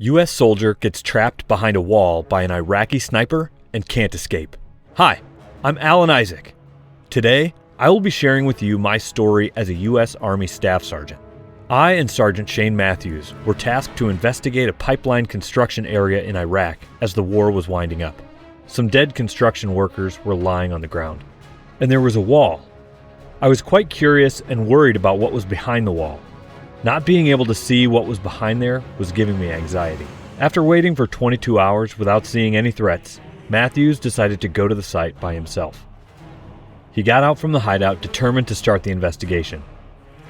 U.S. soldier gets trapped behind a wall by an Iraqi sniper and can't escape. Hi, I'm Alan Isaac. Today, I will be sharing with you my story as a U.S. Army Staff Sergeant. I and Sergeant Shane Matthews were tasked to investigate a pipeline construction area in Iraq as the war was winding up. Some dead construction workers were lying on the ground, and there was a wall. I was quite curious and worried about what was behind the wall. Not being able to see what was behind there was giving me anxiety. After waiting for 22 hours without seeing any threats, Matthews decided to go to the site by himself. He got out from the hideout determined to start the investigation.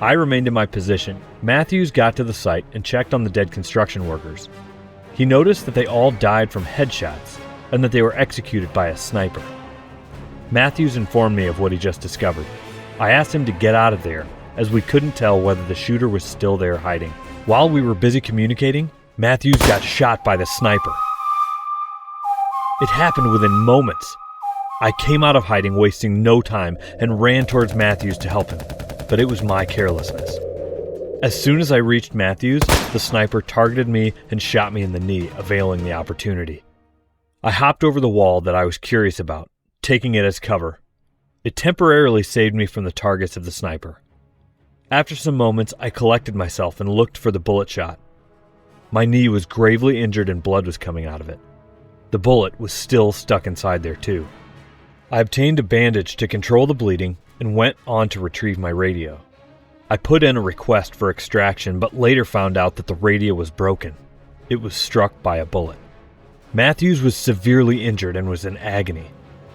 I remained in my position. Matthews got to the site and checked on the dead construction workers. He noticed that they all died from headshots and that they were executed by a sniper. Matthews informed me of what he just discovered. I asked him to get out of there, as we couldn't tell whether the shooter was still there hiding. While we were busy communicating, Matthews got shot by the sniper. It happened within moments. I came out of hiding, wasting no time, and ran towards Matthews to help him, but it was my carelessness. As soon as I reached Matthews, the sniper targeted me and shot me in the knee, availing the opportunity. I hopped over the wall that I was curious about, taking it as cover. It temporarily saved me from the targets of the sniper. After some moments, I collected myself and looked for the bullet shot. My knee was gravely injured and blood was coming out of it. The bullet was still stuck inside there too. I obtained a bandage to control the bleeding and went on to retrieve my radio. I put in a request for extraction, but later found out that the radio was broken. It was struck by a bullet. Matthews was severely injured and was in agony.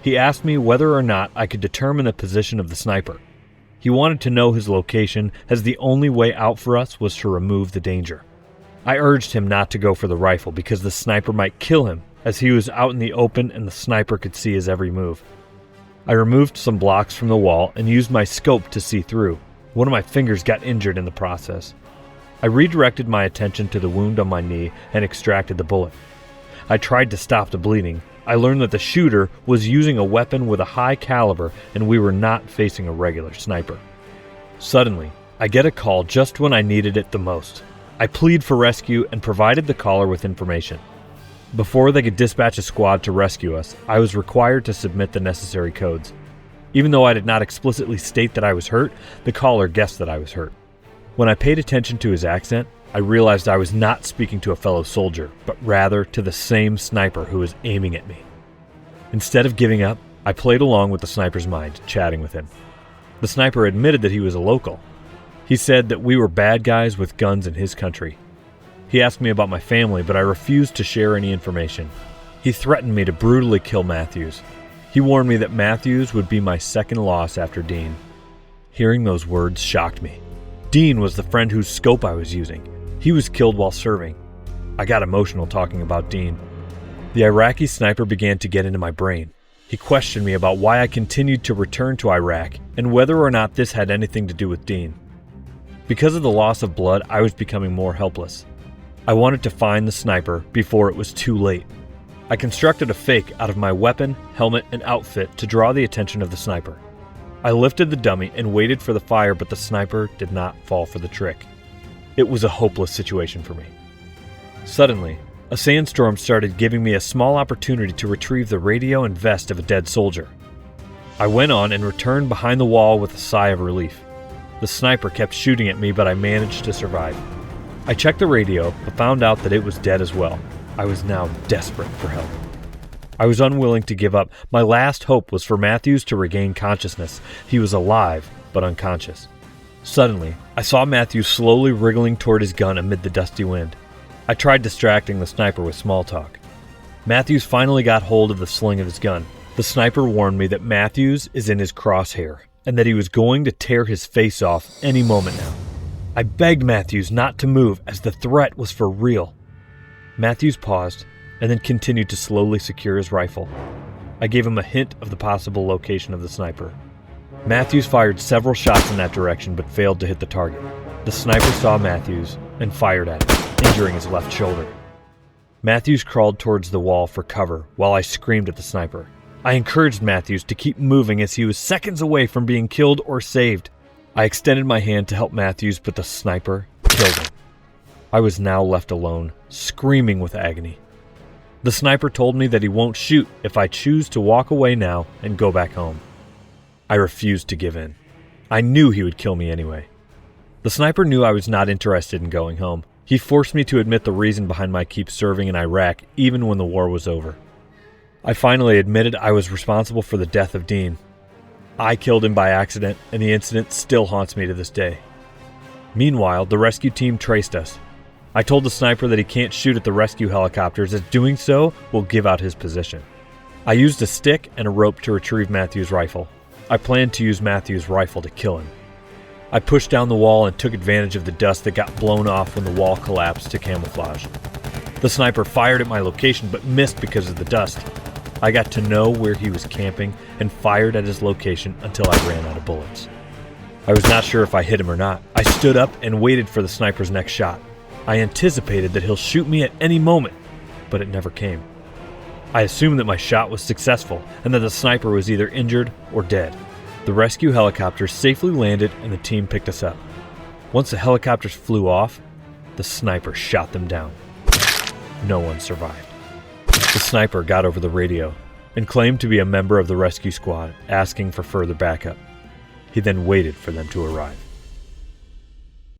He asked me whether or not I could determine the position of the sniper. He wanted to know his location, as the only way out for us was to remove the danger. I urged him not to go for the rifle because the sniper might kill him, as he was out in the open and the sniper could see his every move. I removed some blocks from the wall and used my scope to see through. One of my fingers got injured in the process. I redirected my attention to the wound on my knee and extracted the bullet. I tried to stop the bleeding. I learned that the shooter was using a weapon with a high caliber and we were not facing a regular sniper. Suddenly, I get a call just when I needed it the most. I plead for rescue and provided the caller with information. Before they could dispatch a squad to rescue us, I was required to submit the necessary codes. Even though I did not explicitly state that I was hurt, the caller guessed that I was hurt. When I paid attention to his accent, I realized I was not speaking to a fellow soldier, but rather to the same sniper who was aiming at me. Instead of giving up, I played along with the sniper's mind, chatting with him. The sniper admitted that he was a local. He said that we were bad guys with guns in his country. He asked me about my family, but I refused to share any information. He threatened me to brutally kill Matthews. He warned me that Matthews would be my second loss after Dean. Hearing those words shocked me. Dean was the friend whose scope I was using. He was killed while serving. I got emotional talking about Dean. The Iraqi sniper began to get into my brain. He questioned me about why I continued to return to Iraq and whether or not this had anything to do with Dean. Because of the loss of blood, I was becoming more helpless. I wanted to find the sniper before it was too late. I constructed a fake out of my weapon, helmet, and outfit to draw the attention of the sniper. I lifted the dummy and waited for the fire, but the sniper did not fall for the trick. It was a hopeless situation for me. Suddenly, a sandstorm started giving me a small opportunity to retrieve the radio and vest of a dead soldier. I went on and returned behind the wall with a sigh of relief. The sniper kept shooting at me, but I managed to survive. I checked the radio, but found out that it was dead as well. I was now desperate for help. I was unwilling to give up. My last hope was for Matthews to regain consciousness. He was alive, but unconscious. Suddenly, I saw Matthews slowly wriggling toward his gun amid the dusty wind. I tried distracting the sniper with small talk. Matthews finally got hold of the sling of his gun. The sniper warned me that Matthews is in his crosshair, and that he was going to tear his face off any moment now. I begged Matthews not to move as the threat was for real. Matthews paused and then continued to slowly secure his rifle. I gave him a hint of the possible location of the sniper. Matthews fired several shots in that direction but failed to hit the target. The sniper saw Matthews and fired at him, injuring his left shoulder. Matthews crawled towards the wall for cover while I screamed at the sniper. I encouraged Matthews to keep moving as he was seconds away from being killed or saved. I extended my hand to help Matthews, but the sniper killed him. I was now left alone, screaming with agony. The sniper told me that he won't shoot if I choose to walk away now and go back home. I refused to give in. I knew he would kill me anyway. The sniper knew I was not interested in going home. He forced me to admit the reason behind my keep serving in Iraq even when the war was over. I finally admitted I was responsible for the death of Dean. I killed him by accident, and the incident still haunts me to this day. Meanwhile, the rescue team traced us. I told the sniper that he can't shoot at the rescue helicopters, as doing so will give out his position. I used a stick and a rope to retrieve Matthew's rifle. I planned to use Matthew's rifle to kill him. I pushed down the wall and took advantage of the dust that got blown off when the wall collapsed to camouflage. The sniper fired at my location but missed because of the dust. I got to know where he was camping and fired at his location until I ran out of bullets. I was not sure if I hit him or not. I stood up and waited for the sniper's next shot. I anticipated that he'll shoot me at any moment, but it never came. I assumed that my shot was successful and that the sniper was either injured or dead. The rescue helicopters safely landed and the team picked us up. Once the helicopters flew off, the sniper shot them down. No one survived. The sniper got over the radio and claimed to be a member of the rescue squad, asking for further backup. He then waited for them to arrive.